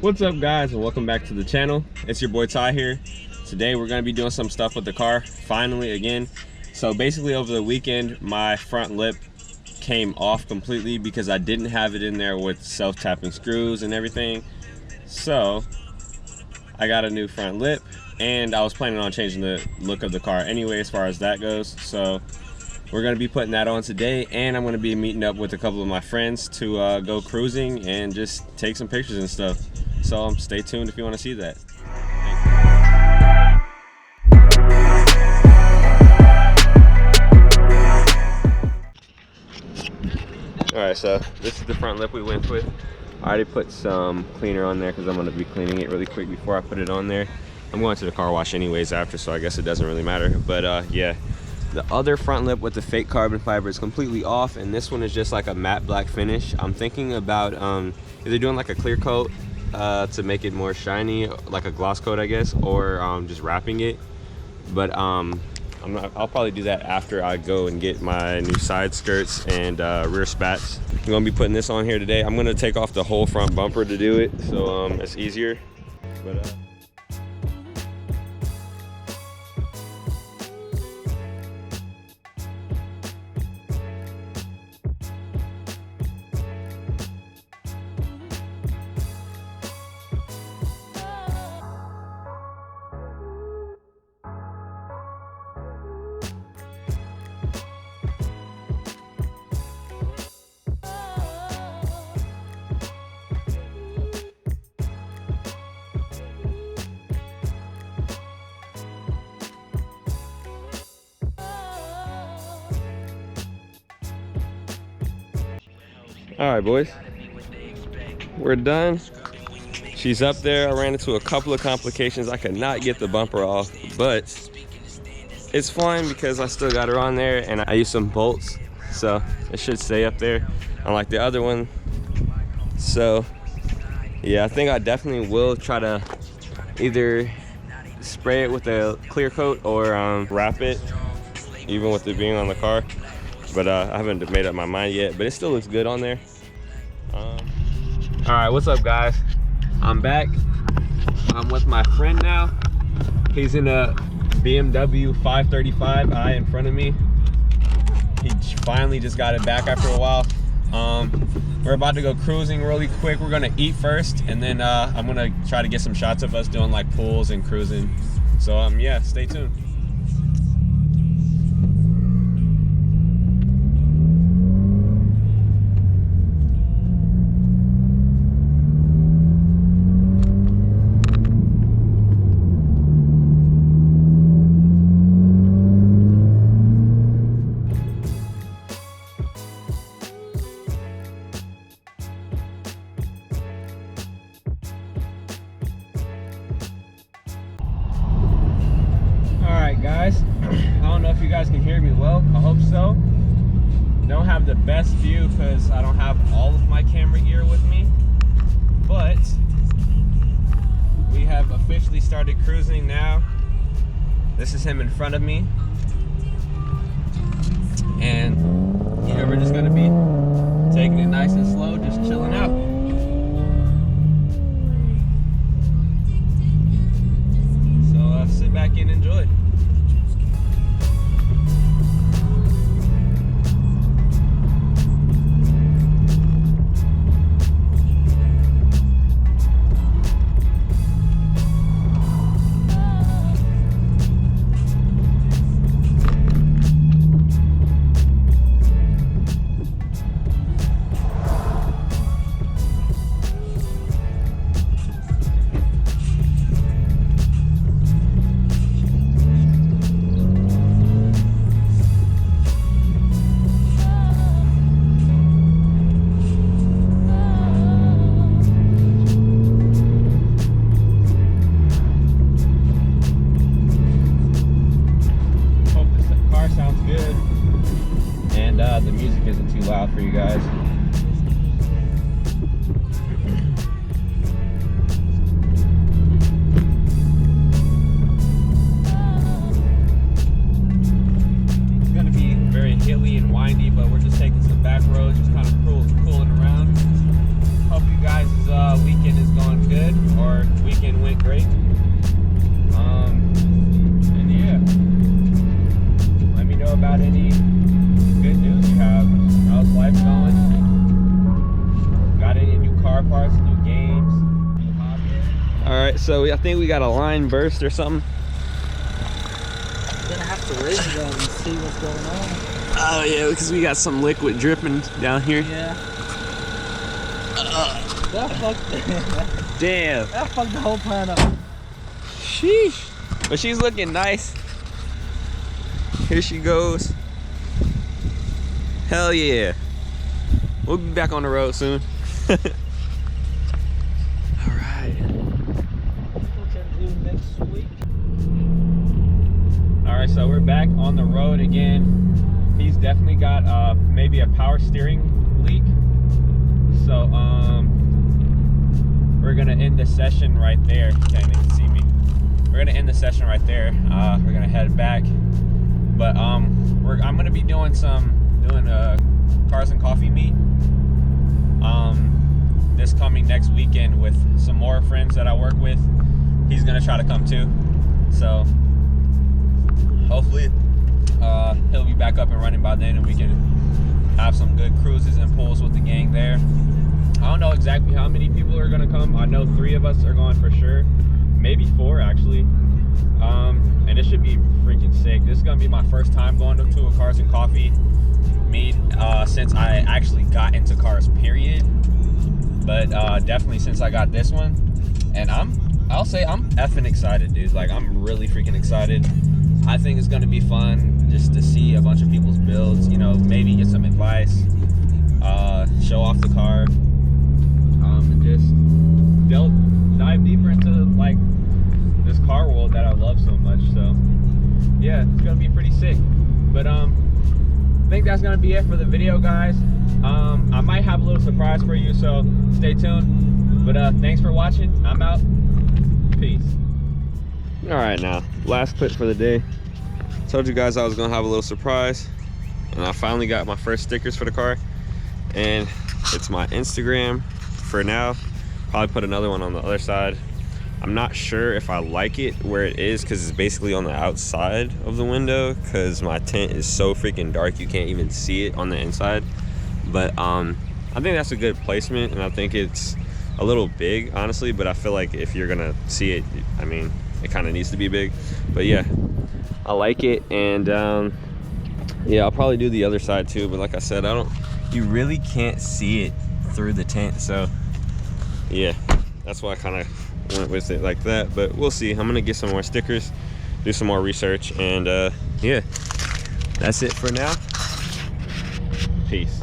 What's up guys, and welcome back to the channel. It's your boy Ty here. Today we're going to be doing some stuff with the car, finally again. So basically over the weekend my front lip came off completely because I didn't have it in there with self-tapping screws and everything. So I got a new front lip and I was planning on changing the look of the car anyway as far as that goes. So we're going to be putting that on today, and I'm going to be meeting up with a couple of my friends to go cruising and just take some pictures and stuff. So stay tuned if you want to see that. Alright, so this is the front lip we went with. I already put some cleaner on there because I'm going to be cleaning it really quick before I put it on there. I'm going to the car wash anyways after, so I guess it doesn't really matter. But yeah, the other front lip with the fake carbon fiber is completely off, and this one is just like a matte black finish. I'm thinking about either doing like a clear coat to make it more shiny, like a gloss coat I guess, or just wrapping it. But I'll probably do that after I go and get my new side skirts and rear spats. I'm gonna be putting this on here today. I'm gonna take off the whole front bumper to do it, so it's easier. But all right, boys, we're done. She's up there. I ran into a couple of complications. I could not get the bumper off, but it's fine because I still got her on there, and I used some bolts, so it should stay up there, unlike the other one. So yeah, I think I definitely will try to either spray it with a clear coat or wrap it, even with it being on the car. But I haven't made up my mind yet, but it still looks good on there. All right, what's up guys? I'm back. I'm with my friend now. He's in a BMW 535i in front of me. He finally just got it back after a while. We're about to go cruising really quick. We're gonna eat first, and then I'm gonna try to get some shots of us doing like pulls and cruising. So yeah, stay tuned. Guys, I don't know if you guys can hear me well. I hope so. Don't have the best view because I don't have all of my camera gear with me, but we have officially started cruising now. This is him in front of me, and yeah, we're just gonna be taking it nice and slow, just chilling out. So sit back and enjoy. weekend went great. And yeah, let me know about any good news you have. How's life going? Got any new car parts, new games, new hobbies? All right, so I think we got a line burst or something. We're gonna have to raise that and see what's going on. Oh yeah, because we got some liquid dripping down here. Yeah. That fucked Damn. That fucked the whole plan up. Sheesh. But she's looking nice. Here she goes. Hell yeah. We'll be back on the road soon. Alright. What can do next week? Alright, so we're back on the road again. He's definitely got maybe a power steering leak. So we're gonna end the session right there. You can't even see me. We're gonna end the session right there. We're gonna head back. But I'm gonna be doing a Cars and Coffee meet this coming next weekend with some more friends that I work with. He's gonna try to come too. So hopefully he'll be back up and running by then, and we can have some good cruises and pulls with the gang there. I don't know exactly how many people are gonna come. I know 3 of us are going for sure, maybe 4 actually. And it should be freaking sick. This is gonna be my first time going to a Cars and Coffee meet since I actually got into cars, period. But definitely since I got this one, and I'll say I'm effing excited, dude. Like, I'm really freaking excited. I think it's gonna be fun just to see a bunch of people's builds, you know, maybe get some advice, show off the car, and just dive deeper into like this car world that I love so much. So yeah, it's gonna be pretty sick. But I think that's gonna be it for the video, guys. I might have a little surprise for you, so stay tuned. But thanks for watching. I'm out. Peace. All right, now last clip for the day. Told you guys I was gonna have a little surprise, and I finally got my first stickers for the car, and it's my Instagram for now. Probably put another one on the other side. I'm not sure if I like it where it is, because it's basically on the outside of the window, because my tint is so freaking dark you can't even see it on the inside. But I think that's a good placement, and I think it's a little big, honestly, but I feel like if you're gonna see it, I mean, it kind of needs to be big. But yeah, I like it. And yeah, I'll probably do the other side too, but like I said, you really can't see it through the tint. So yeah, that's why I kind of went with it like that. But we'll see. I'm gonna get some more stickers, do some more research, and yeah, that's it for now. Peace.